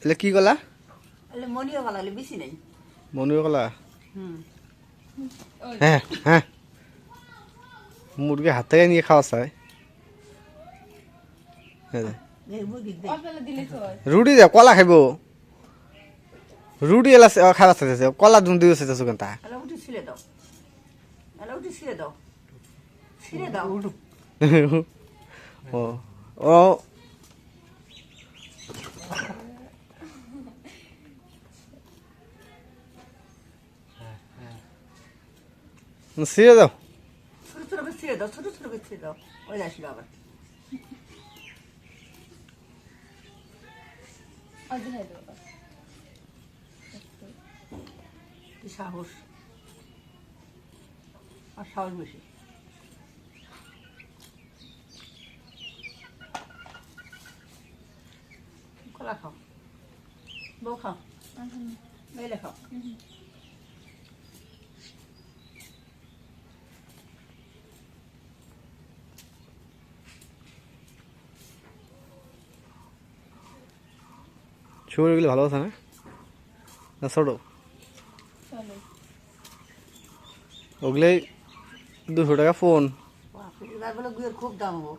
এলে কি কলা? মনিও কলা বেশি নেই। মনিও কলা? হ্যাঁ হ্যাঁ, মুরগি হাত থেকে নিয়ে খাওয়া চায়। রুটি দে, কলা খাইব। রুটি এলা খাওয়া চাইছে, কলা দুন দিয়ে চাইছো কেন তা? ছিঁড়ে দাও, ছিঁড়ে দাও, ছিঁড়ে দাও। ও ও ছিঁড়ে দাও। ছোট ছোট করে ছিঁড়ে দাও, ছোট ছোট করে ছিঁড়ে দাও। ওই আসলো আবার কি সাহস, আর সাহস বেশি। কলা খাও, বউ খাও, মেলে খাও। সুপারিগুলো ভালো আছে না? না ছোট? ওগুলোই 200 টাকা ফোন। এবার বলে গুয়ের খুব দাম হবো,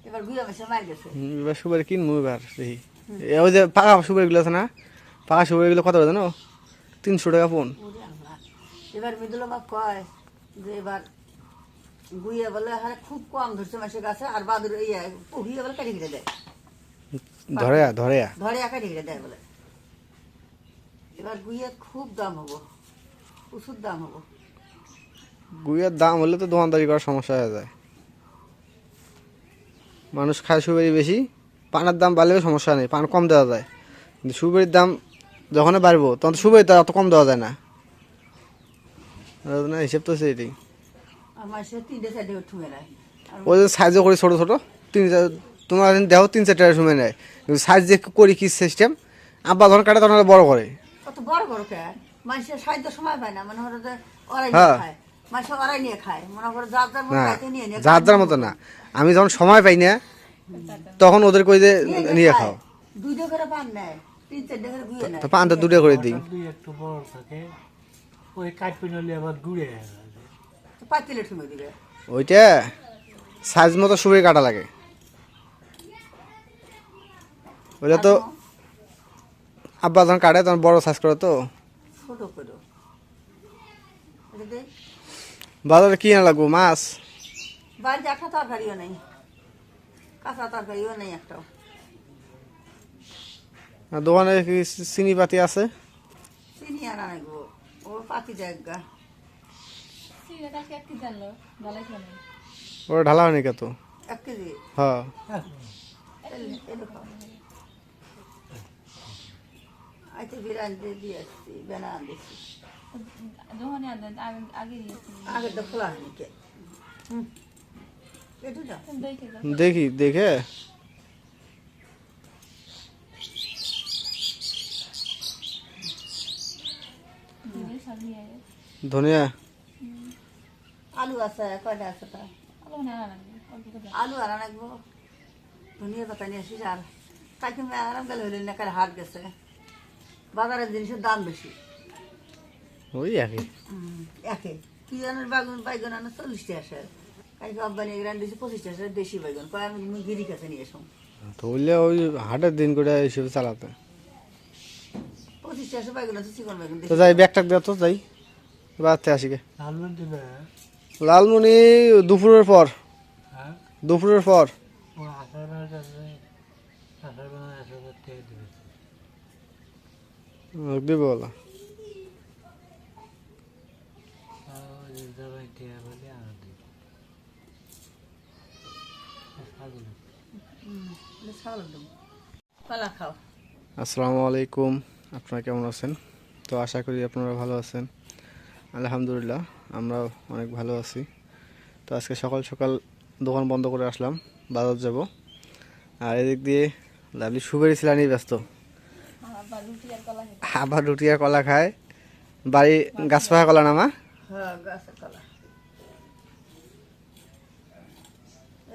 এবার গুয়ে বেশি মার গেছে। এবার সুপারি কিনবো এবার দেখি। ওই যে পাকা সুপারিগুলো আছে না, পাকা সুপারিগুলো কত জানো? 300 টাকা ফোন। এবার মৃদুল বাপ কয় যে এবার গুইয়ে বলে হ্যাঁ খুব কম ধরছে মাসের কাছে, আর বাদুর ইয়ে পুহিয়ে বলে কেটে কেটে দেয়, ধরে ধরে ধরে একা কেটে দেয় বলে। এবার গুইয়ে খুব দাম হবো, প্রচুর দাম হবো। গুইয়ের দাম হলে তো দোকানদারি করার সমস্যা হয়ে যায়। মানুষ খায় সুপারি বেশি, পানের দাম বাড়লেও সমস্যা নেই, পান কম দেওয়া যায়। কিন্তু সুপারির দাম যখন বাড়বো তখন তো সুপারি অত কম দেওয়া যায় না। হিসেব তো সেটাই। আমার সে 3-4 ঠুঙে নেয়। ওই যে সাইজও করি ছোটো ছোটো, তোমার দেহ 3-4 টাকা সময় নেয়, কিন্তু সাইজ যে করি কি সিস্টেম, আব্বা যখন কাটে তখন বড় করে। কত বড় বড় কে মানুষের সাহায্য সময় পায় না, মনে হলো যে ওরাই হ্যাঁ। নিয়ে খায়, মানুষ ওরাই নিয়ে খায়, মনে করো যার যার মতো না খাইতে নিয়ে নিয়ে যার যার মতো না, আমি যখন সময় পাই না তখন ওদের কই যে নিয়ে খাও। 2 করে পান নেয়, 3-4 করে গুয়ে নেয়। তো পানটা 2 করে দিই। একটু বড় থাকে, ওই কাটপি নলে আবার ঘুরে পাতিলে ঠুঙে দিবে। ওইটা সাইজ মতো সুপারি কাটা লাগে। ওইটা তো আব্বা যখন কাটে তখন বড় সাইজ করে তো। ছোট করে এটা দে। বাজারে কি না লাগবো? মাছ বাড়িতে একটা তরকারিও নেই, কাঁচা তরকারিও নেই একটাও। আর দোকানে কি চিনি পাতি আছে? চিনি আনা লাগবো, ও পাতি জায়গা। ওরা ঢালা হয়নি কত? 1 কেজি। হ্যাঁ আচ্ছা বিরিয়ানি দিয়ে আসছি, বেনা আনছি। আগে তো খোলা হয়নি কে। দেখি দেখে ধনিয়া আলু আছে কয়টা আছে তা? আলু আনা লাগবো, ধনিয়া পাতা নিয়ে আসিস। আর কাকি আরাম গেলে হইলে না, কাল হাট গেছে, বাজারের জিনিসের দাম বেশি। ওই একই। একে কি জানার বাগুন বাইগন আনা 40 টাকা আসে, কাকি আব্বানি গ্রান দিয়েছে 25 টাকা দেশি বাইগন, কয় আমি গিরি কাছে নিয়ে এসো। ধরলে ওই হাটের দিন করে হিসেবে চালাতে 25 টাকা বাইগন আছে, চিকন বাইগন। তো যাই ব্যাগটাক দেওয়া তো যাই বাড়তে আসি গে। লালমনি দুপুরের পর, দুপুরের পর দিব বলা। আসসালামু আলাইকুম, আপনারা কেমন আছেন? তো আশা করি আপনারা ভালো আছেন। আলহামদুলিল্লাহ আমরা অনেক ভালো আছি। তো আজকে সকাল সকাল দোকান বন্ধ করে আসলাম, বাজার যাব। আর এদিক দিয়ে লাভলি সুপারি ছিলা নিয়ে ব্যস্ত, আবার রুটি আর কলা খায়। বাড়ি গাছ পাকা কলা না মা? হ্যাঁ গাছের কলা,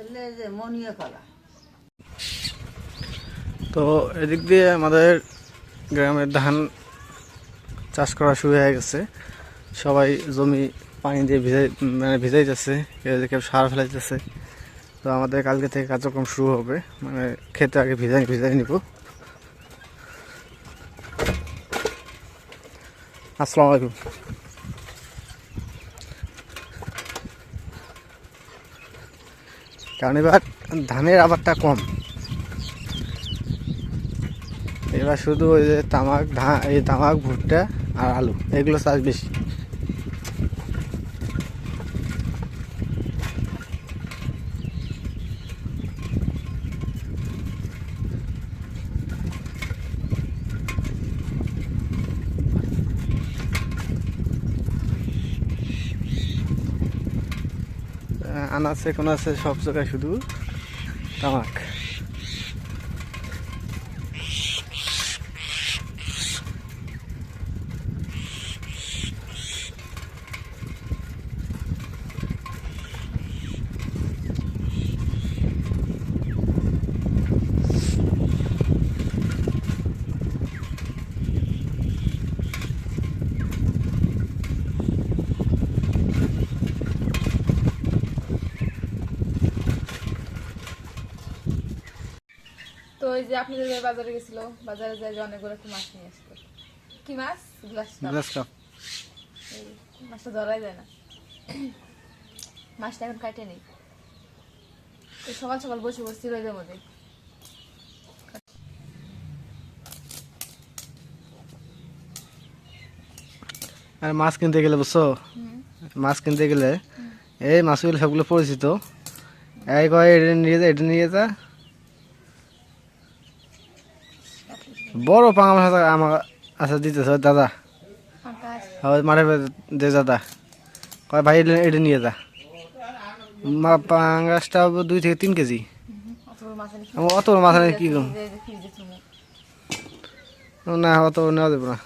এলে যে মনিয়া কলা। তো এদিক দিয়ে আমাদের গ্রামের ধান চাষ করা শুরু হয়ে গেছে। সবাই জমি পানি দিয়ে ভিজাইতেছে, কেউ সার ফেলাইতেছে। তো আমাদের কালকে থেকে কার্যক্রম শুরু হবে, মানে খেতে আগে ভিজাই নিব। আসসালামু আলাইকুম। কারণ এবার ধানের আবাদটা কম, এবার শুধু ওই যে তামাক ভুট্টা আর আলু এগুলো চাষ বেশি। আনাচে কোনাচে সব জায়গায় শুধু তামাক। তো ওই যে আপনি যে বাজারে গেছিল, বাজারে যাই অনেকগুলো একটু মাছ নিয়ে আসতো। কি মাছ? Glass cup. এই মাছটা ধরাই যায় না, মাছটা এখন কাটে নেই। তো সকাল সকাল বসে বসছি রোদের মধ্যে। আর মাছ কিনতে গেলে বুঝছো, মাছ কিনতে গেলে এই মাছগুলো সবগুলো পরিচিত। এই কয় এটা নিয়ে যা। বড় পাঙা মাছ আমার আচ্ছা দিতেছ দাদা, মাঠে দে দাদা। কয় ভাই এটা নিয়ে যা। পাঙ্গাসটা 2 থেকে 3 কেজি। অত বড় মাছ কি করুন না, অত নেওয়া যাবে না।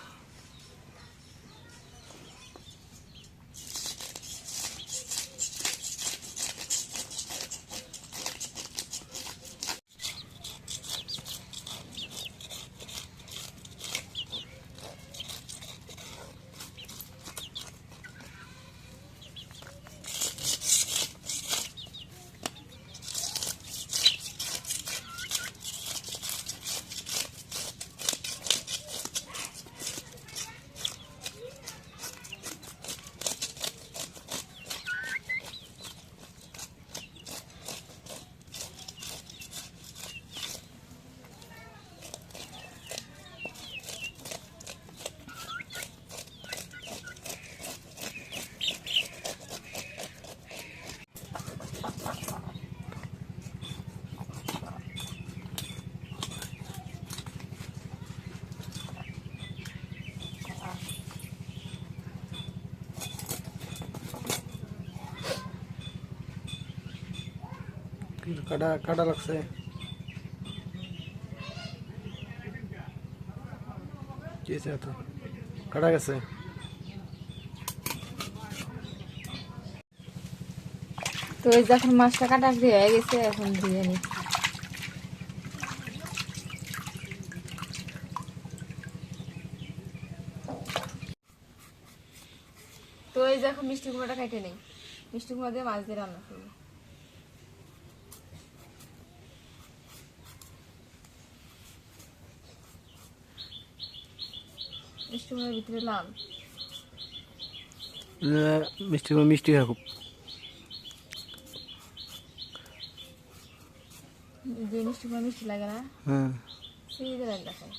কাটা লাগছে। কাটা গেছে। তো এই যখন মাছটা কাটা হয়ে গেছে, এখন দিয়ে নি। তো এই যখন মিষ্টি কুমড়াটা কেটে নেই, মিষ্টি কুমড়া দিয়ে মাছ দিয়ে রান্না করবো। মিষ্টি কুমড়ার ভিতরে লাল মিষ্টি হয় খুব। যে মিষ্টি কুমড়া মিষ্টি লাগে না, হ্যাঁ সেই দিয়ে রান্না খায়।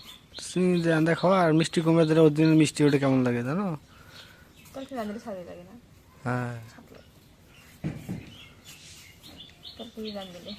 চিনি দিয়ে রান্না খাওয়া আর মিষ্টি কুমড়া দিলে অরিজিনাল মিষ্টি ওটা কেমন লাগে জানো? তরকারি রান্নাটা স্বাদই লাগে না, হ্যাঁ তরকারি রান্নালে।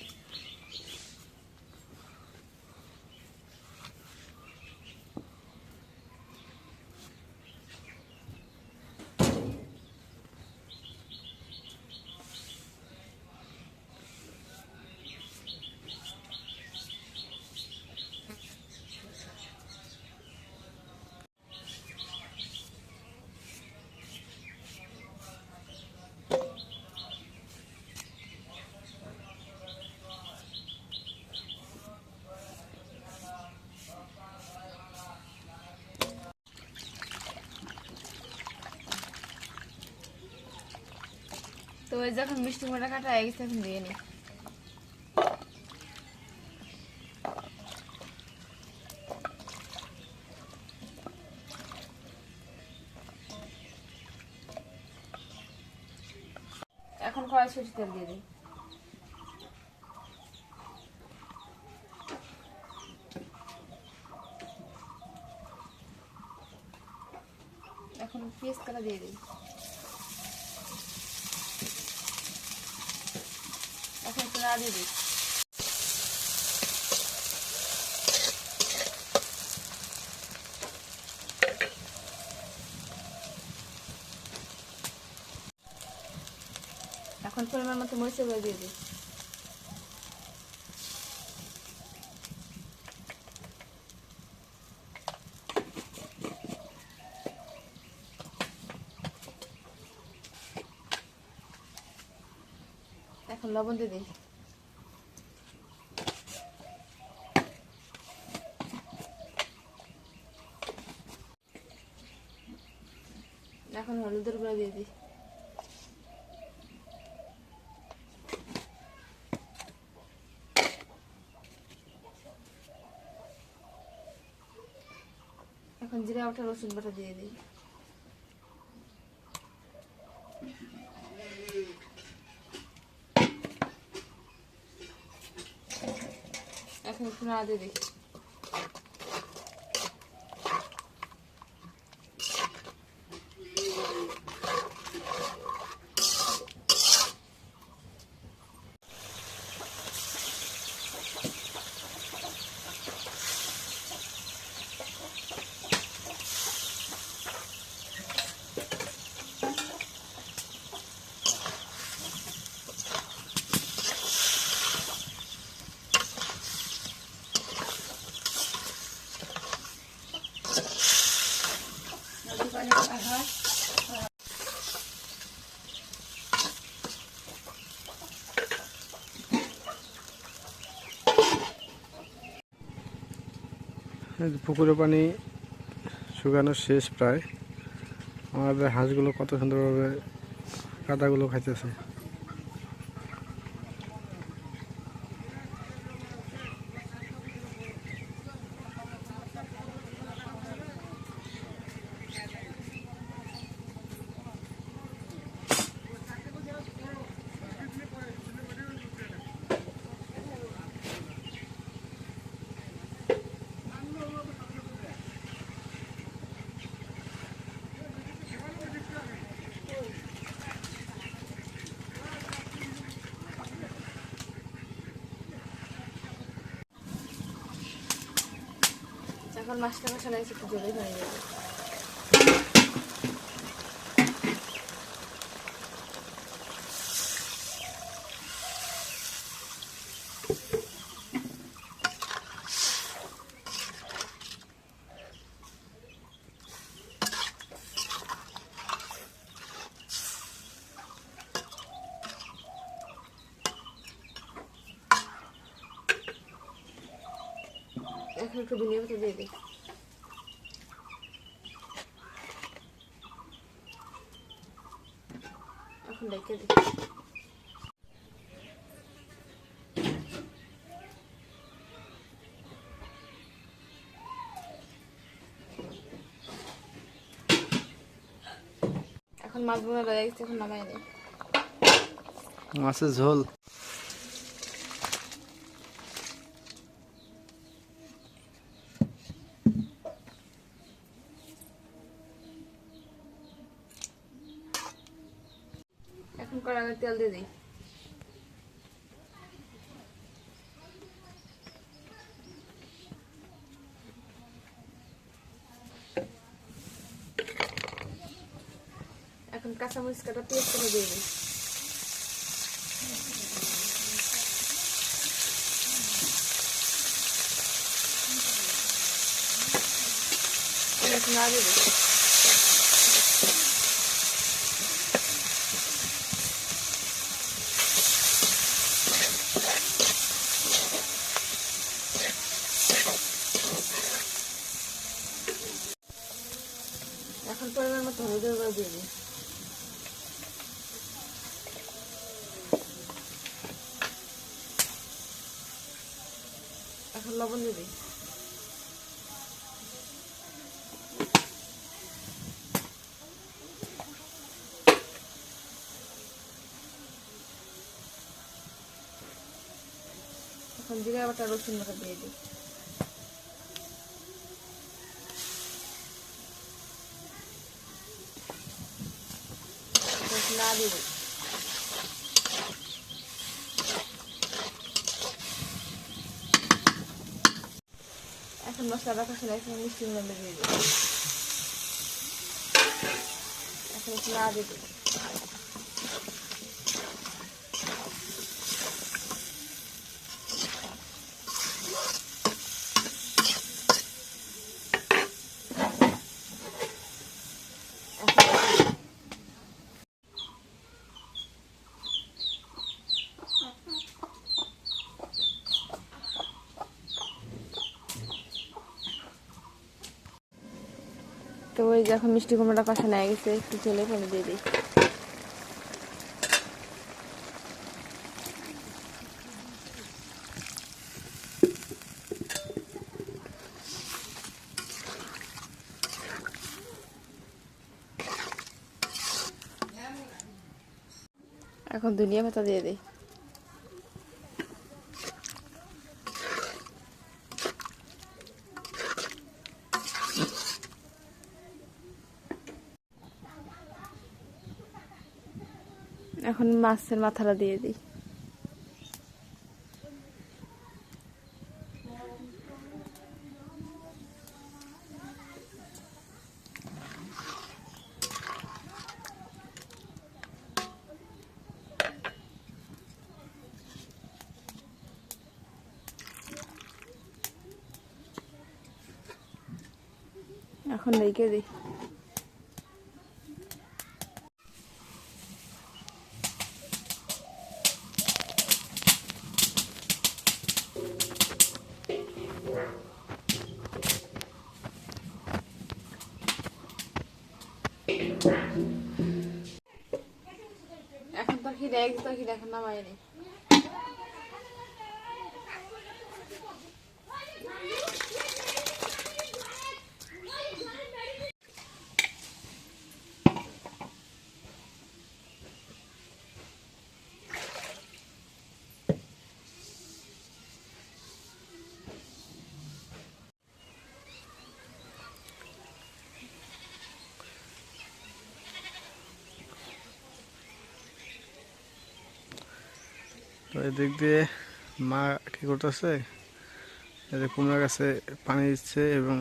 ওই যখন মিষ্টি মোটা কাটা হয়ে গেছে এখন দিয়ে নি। এখন কড়াই সরষের তেল দিয়ে দিই। এখন পেঁয়াজ কাটা দিয়ে দিই। এখন একটু নাড়া দিয়ে দিই। এখন পরিমাণ মতো মরিচের গুঁড়ো দিয়ে দিই। এখন লবণ দিয়ে দিই। এখন হলুদের গুঁড়ো দিয়ে দিই। এখন জিরা বাটা রসুন বাটা দিয়ে দিই। এখন একটু নাড়া দিয়ে দিই। এই যে পুকুরে পানি শুকানো শেষ প্রায়। আমাদের হাঁসগুলো কত সুন্দরভাবে কাদাগুলো খাইতেছে। এখন মাছটা কষা লাগছে, একটু জলে হয়ে যাবে। এখন একটু ধনিয়া পাতা দিয়ে দিই। এখন ডেকে দিই। এখন মাছগুলো রয়ে গেছে, এখন নামাই নিই। মাছের ঝোল। এখন কড়াইয়ে তেল দিয়ে দিই। এখন কাঁচামরিচ কাটা পেঁয়াজ কাটা দিয়ে দিই। এখন নাড়িয়ে দিই। এখন পরিমাণ মতো হলুদের গুঁড়ো দিয়ে দিই। লবণ দিয়ে দিই। এখন জিরা বাটা রসুন বাটা দিয়ে দিই। না দিয়ে দিই। এখন মশলাটা কষানো এখন মিষ্টি গুঁড়ো দিয়ে দিই। এখন একটু না দিয়ে দিই। তো ওই যে এখন মিষ্টি কুমড়োটা কষানো হয়ে গেছে, একটু তেলে ফেলে দিয়ে দিই। এখন ধনিয়া পাতা দিয়ে দিই। এখন মাছের মাথাটা দিয়ে দিই। এখন রেখে দিই। এখন তরকারি এখন নামাই নি। তো এদিক দিয়ে মা কি করতেছে, এদের কুমড়া গাছে পানি দিচ্ছে এবং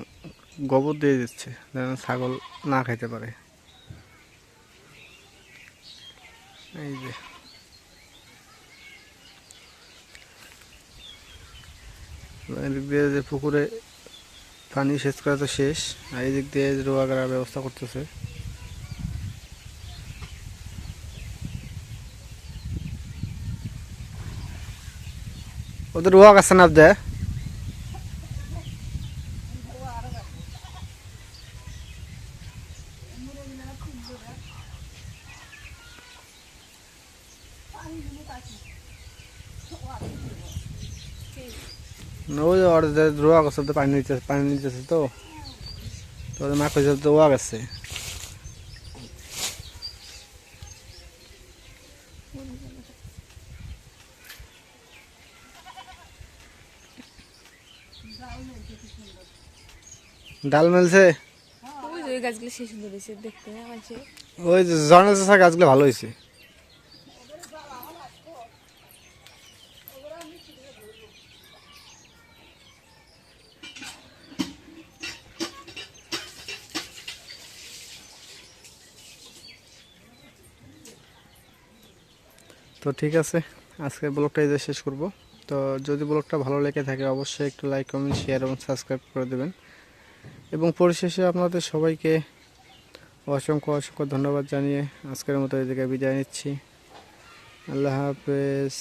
গোবর দিয়ে দিচ্ছে যেন ছাগল না খাইতে পারে। এই যে এদিক দিয়ে যে পুকুরে পানি সেচ করা তো শেষ, আর এই দিক দিয়ে রোয়া করার ব্যবস্থা করতেছে। ওদের রোয়া আছে না দেয় ওই অর্ধেক রোয়া গেছে তো পানি নিতেছে তো তোদের মা কইছে তো রোয়া গেছে। ডাল মেলছে ওই যে গাছগুলো সে সুন্দর হয়েছে দেখতে আছে। ওই যে ঝর্ণা চাষা গাছগুলো ভালো হয়েছে। তো ঠিক আছে, আজকের ব্লগটা এই যে শেষ করব। তো যদি ব্লগটা ভালো লেগে থাকে অবশ্যই একটু লাইক কমেন্ট শেয়ার এবং সাবস্ক্রাইব করে দেবেন। এবং পরিশেষে আপনাদের সবাইকে অসংখ্য অসংখ্য ধন্যবাদ জানিয়ে আজকের মতো এই জায়গায় বিদায় নিচ্ছি। আল্লাহ হাফেজ।